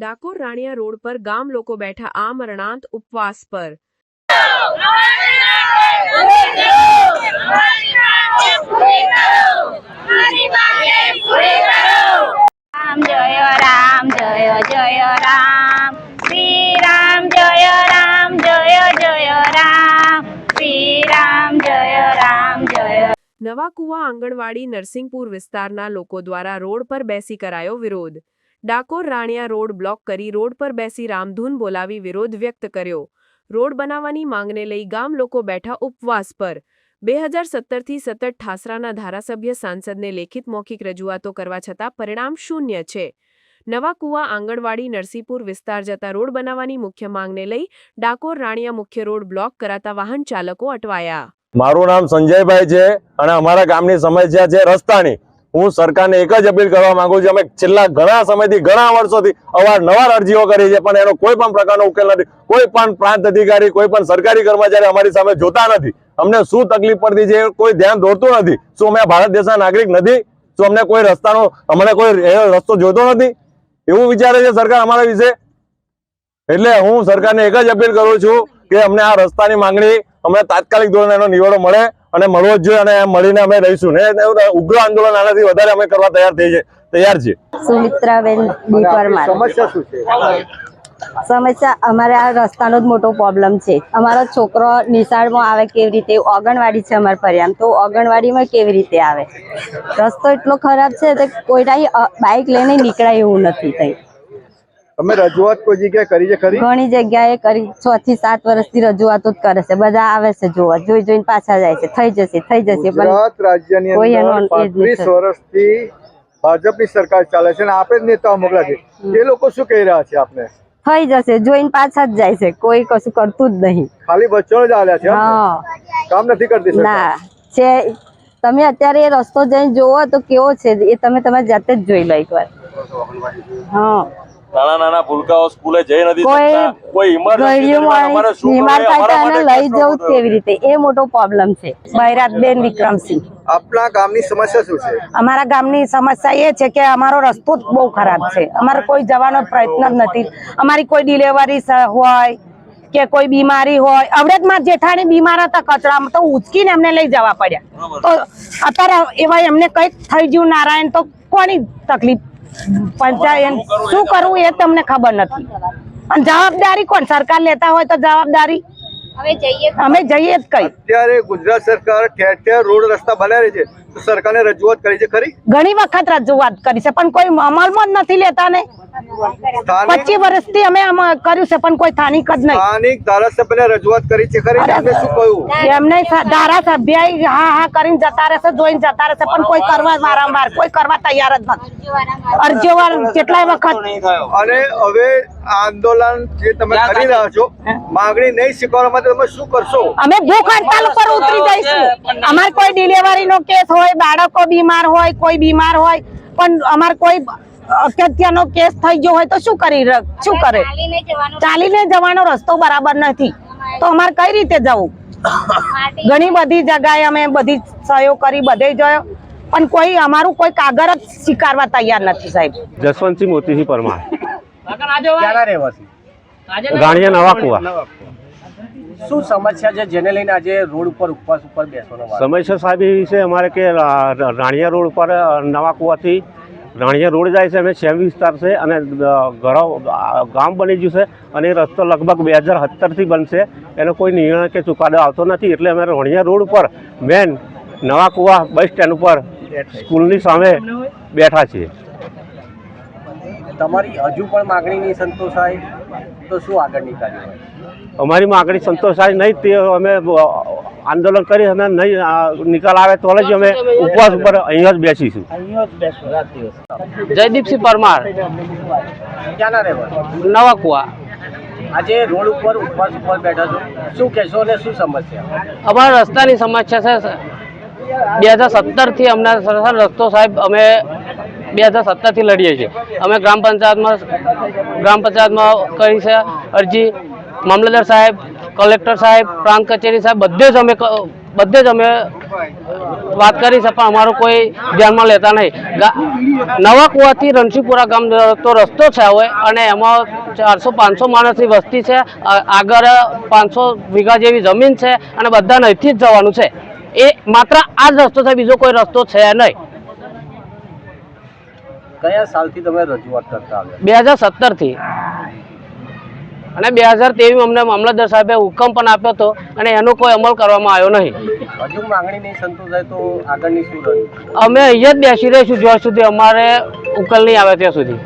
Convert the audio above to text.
Dakor Rania road પર ગામ લોકો બેઠા આમરણાંત ઉપવાસ પર। राम जय राम जय जय राम श्री राम जय राम जय जय राम श्री राम जय राम जय। नवा कुआ आंगणवाड़ी नरसिंहपुर विस्तारना लोको द्वारा रोड पर बेसी करायो विरोध। डाकोर राणिया रोड ब्लॉक करी रोड पर बेसी रामधून बोलावी विरोध व्यक्त कर्यो। रोड बनावानी मांगने लई गाम लोको बैठा उपवास पर। 2017 થી સતત ઠાસરાના ધારાસભ્ય સાંસદને લેખિત મૌખિક રજૂઆતો કરવા છતાં પરિણામ શૂન્ય છે। નવા કુવા આંગણવાડી નરસિંહપુર વિસ્તાર જતા રોડ બનાવવાની મુખ્ય માંગને લઈ ડાકોર રાણિયા મુખ્ય રોડ બ્લોક કરાતા વાહન ચાલકો અટવાયા। મારું નામ સંજયભાઈ છે અને અમારા ગામની સમસ્યા છે રસ્તાની। હું સરકારને એક જ અપીલ કરવા માંગુ છું, અમે છેલ્લા ઘણા સમયથી ઘણા વર્ષોથી અવારનવાર અરજીઓ કરી છે પણ એનો કોઈ પણ પ્રકારનો ઉકેલ નથી। કોઈ પણ પ્રાંત અધિકારી કોઈ પણ સરકારી કર્મચારી અમારી સામે જોતા નથી। અમને શું તકલીફ પડતી છે કોઈ ધ્યાન દોરતું નથી। શું અમે ભારત દેશના નાગરિક નથી? શું અમને કોઈ રસ્તાનો અમને કોઈ રસ્તો જોતો નથી એવું વિચારે છે સરકાર અમારા વિશે? એટલે હું સરકારને એક જ અપીલ કરું છું કે અમને આ રસ્તાની માંગણી અમને તાત્કાલિક ધોરણે એનો નિવાડો મળે અને મળવો જ જોઈએ અને મળીને અમે રહીશું ને ઉગ્ર આંદોલન આનાથી વધારે અમે કરવા તૈયાર છીએ। સુમિત્રાબેન ડી પરમાર। સમસ્યા શું છે? સમસ્યા અમારે આ રસ્તાનો જ મોટો પ્રોબ્લેમ છે। અમારો છોકરો નિશાળમાં આવે કેવી રીતે? આંગણવાડી છે અમારા ફરિયામાં, તો આંગણવાડીમાં કેવી રીતે આવે? રસ્તો એટલો ખરાબ છે કે કોઈના બાઇક લઈને નીકળાય એવું નથી। થઈ તમે રજૂઆત કોઈ જગ્યાએ કરી છે ખરી? ઘણી જગ્યાએ કરી, 6 થી 7 વર્ષથી રજૂઆતો જ કરે છે। બધા આવે છે જોવા, જોઈને પાછા જાય છે, થઈ જશે ગુજરાત રાજ્યની અંદર 35 વર્ષથી ભાજપની સરકાર ચાલે છે અને આપણે જ નેતાઓ મોકલ્યા છે, એ લોકો શું કહી રહ્યા છે આપને? થઈ જશે જોઈને પાછા જ જાય છે, કોઈ કશું કરતું જ નહીં। ખાલી બચ્ચો જ આલ્યા છે, હા, કામ નથી કરતી સરકાર। ના છે, તમે અત્યારે એ રસ્તો જઈને જોવો તો કેવો છે એ તમે તમારી જાતે જ જોઈ લો એકવાર। હા, નાના ભૂલકાઓ સ્કૂલે જઈ નથી શકતા, કોઈ બીમાર થાય એને લઈ જવું કેવી રીતે એ મોટો પ્રોબ્લેમ છે। બૈરાજબેન વિક્રમસિંહ। આપણા ગામની સમસ્યા શું છે? અમારા ગામની સમસ્યા એ છે કે અમારો રસ્તો જ બહુ ખરાબ છે। અમારે કોઈ જવાનો પ્રયત્ન જ નથી। અમારી કોઈ ડિલિવરી હોય કે કોઈ બીમારી હોય, અવડેજમાં જેઠાણી બીમાર હતા કચરામાં તો ઉચકીને એમને લઈ જવા પડ્યા। તો અત્યારે એવા એમને કંઈક થઈ ગયું નારાયણ તો કોની તકલીફ? પંચાયત શું કરવું એ તમને ખબર નથી। અને જવાબદારી કોણ? સરકાર લેતા હોય તો જવાબદારી અમે જઈએ જ કઈ। અત્યારે ગુજરાત સરકાર ઠેર ઠેર રોડ રસ્તા બનાવી છે તો સરકારને રજૂઆત કરી છે ખરી? ઘણી વખત રજૂઆત કરી છે પણ કોઈ અમલમાં જ નથી લેતા ને। 25 વર્ષથી અમે કર્યું છે પણ કોઈ સ્થાનિક જ નહીં। સ્થાનિક ધારાસભ્યને રજૂઆત કરી છે ખરી? એમને શું કહ્યું? એમને ધારાસભ્ય હા કરીને જતા રહેશે, જોઈને જતા રહેશે પણ કોઈ કરવા વારંવાર કોઈ કરવા તૈયાર જ નથી। અરજીવાર કેટલાય વખત। અને હવે આંદોલન જે તમે કરી રહ્યા છો, માંગણી નહીં સ્વીકારવા માટે તમે શું કરશો? અમે ભૂખ હડતાલ પર ઉતરી જઈશું। અમારે કોઈ ડિલિવરી નો કેસ હોય, બાળકો બીમાર હોય, કોઈ બીમાર હોય પણ અમારે કોઈ અત્યારનો કેસ થઈ ગયો હોય તો શું કરે? ચાલીને જવાનો રસ્તો બરાબર નથી તો અમારે કઈ રીતે જવું? ઘણી બધી જગ્યાએ અમે બધી સહયોગ કરી, બધે જોયો પણ કોઈ અમારું કોઈ કાગળ જ સ્વીકારવા તૈયાર નથી। સાહેબ જસવંતસિંહ મોતીસિંહ પરમાર, ક્યાંના રહેવાસી? રાણિયા નવા કુવા। શું સમસ્યા છે જેને લઈને આજે રોડ ઉપર ઉપવાસ ઉપર બેસવાનો વારો? સમસ્યા સાહેબ એવી છે અમારે કે રાણિયા રોડ પર નવા કુવાથી રાણિયા રોડ જાય છે અને શહેરી વિસ્તાર છે અને ઘરો ગામ બની ગયું છે અને એ રસ્તો લગભગ 2017થી બનશે। એનો કોઈ નિર્ણય કે ચુકાદો આવતો નથી એટલે અમે રાણિયા રોડ ઉપર મેન નવા કુવા બસ સ્ટેન્ડ ઉપર સ્કૂલની સામે બેઠા છીએ। તમારી હજુ પણ માંગણી નહીં સંતોષાય તો શું આગળની કાર્યવાહી? અમારી માંગણી સંતોષાય નહીં તે અમે આંદોલન કરી અને નહીં નિકાલ આવે તો જ અમે ઉપવાસ ઉપર અહીંયા જ બેસીશું। જયદીપસિંહ પરમાર, ક્યાંના રહેવાસી? નવા કુવા। આજે રોડ ઉપર ઉપવાસ ઉપર બેઠા છો, શું કહેશો અને શું સમસ્યા? અમારા રસ્તાની સમસ્યા છે। 2017 થી અમને રસ્તો સાહેબ અમે 2017 થી લડીએ છીએ। અમે ગ્રામ પંચાયતમાં કરી છે અરજી, મામલતદાર સાહેબ, કલેક્ટર સાહેબ, પ્રાંત કચેરી સાહેબ બધે જ અમે વાત કરી છે, પણ અમારું કોઈ ધ્યાનમાં લેતા નહીં. નવા કુવાથી રણસીપુરા ગામ તો રસ્તો છે હવે, અને એમાં 400-500 માણસની વસ્તી છે. આગળ 500 વીઘા જેવી જમીન છે, અને બધા અહીંથી જ જવાનું છે. એ માત્ર આ જ રસ્તો છે, બીજો કોઈ રસ્તો છે નહીં. કયા સાલથી તમે રજૂઆત કરતા આવ્યા? 2017 થી, અને 2023 અમને મામલતદાર સાહેબે હુકમ પણ આપ્યો હતો, અને એનો કોઈ અમલ કરવામાં આવ્યો નહીં. હજુ માંગણી નહીં સંતોષાય તો આગળની શું રણનીતિ? અમે અહીંયા જ બેસી રહીશું જ્યાં સુધી અમારે ઉકેલ નહીં આવે ત્યાં સુધી.